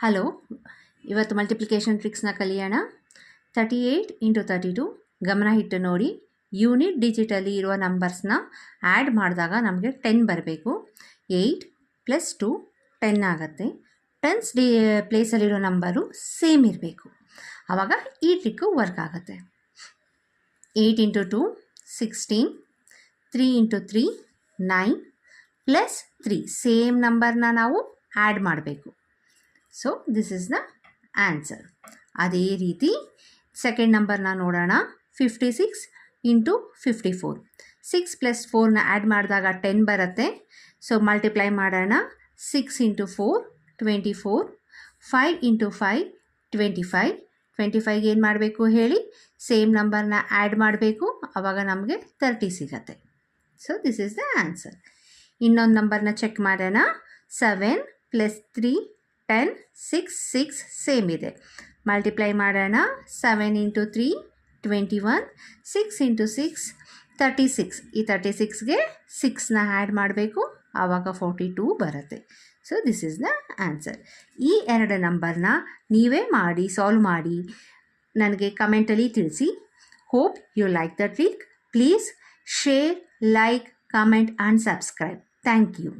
Hello, ಇವತ್ತು multiplication ಟ್ರಿಕ್ಸ್ನ ಕಲಿಯೋಣ. 38 into 32 ಗಮನ ಇಟ್ಟು ನೋಡಿ. ಯೂನಿಟ್ ಡಿಜಿಟಲ್ಲಿ ಇರುವ ನಂಬರ್ಸ್ನ ಆ್ಯಡ್ ಮಾಡಿದಾಗ ನಮಗೆ 10 ಬರಬೇಕು. 8 + 2 10 ಆಗುತ್ತೆ. ಟೆನ್ಸ್ ಪ್ಲೇಸಲ್ಲಿರೋ ನಂಬರು ಸೇಮ್ ಇರಬೇಕು. ಆವಾಗ ಈ ಟ್ರಿಕ್ಕು ವರ್ಕ್ ಆಗುತ್ತೆ. 8 ಇಂಟು 2 16, 3 ಇಂಟು 3 9 + 3 ಸೇಮ್ ನಂಬರ್ನ ನಾವು ಆ್ಯಡ್ ಮಾಡಬೇಕು. So this is the answer. ಅದೇ ರೀತಿ ಸೆಕೆಂಡ್ ನಂಬರ್ನ ನೋಡೋಣ. 56 ಇಂಟು 54 6 + 4ನ ಆ್ಯಡ್ ಮಾಡಿದಾಗ 10 ಬರುತ್ತೆ. ಸೊ ಮಲ್ಟಿಪ್ಲೈ ಮಾಡೋಣ. 6 ಇಂಟು 4 24, 5 ಇಂಟು 5 25. 25ಗೆ ಏನು ಮಾಡಬೇಕು ಹೇಳಿ? ಸೇಮ್ ನಂಬರ್ನ ಆ್ಯಡ್ ಮಾಡಬೇಕು. ಆವಾಗ ನಮಗೆ 30 ಸಿಗತ್ತೆ. So this is the answer. ಇನ್ನೊಂದು ನಂಬರ್ನ ಚೆಕ್ ಮಾಡೋಣ. 7 + 3 10 6 6 ಸೇಮ್ ಇದೆ. ಮಲ್ಟಿಪ್ಲೈ ಮಾಡೋಣ. 7 ಇಂಟು 3 21, 6 ಇಂಟು 6 36. ಈ 36ಗೆ 6ನ ಆ್ಯಡ್ ಮಾಡಬೇಕು. ಆವಾಗ 42 ಬರುತ್ತೆ. So this is the answer. ಈ ಎರಡು ನಂಬರ್ನ ನೀವೇ ಮಾಡಿ ಸಾಲ್ವ್ ಮಾಡಿ ನನಗೆ ಕಮೆಂಟಲ್ಲಿ ತಿಳಿಸಿ. Hope you like the trick. Please share, like, comment and subscribe. Thank you.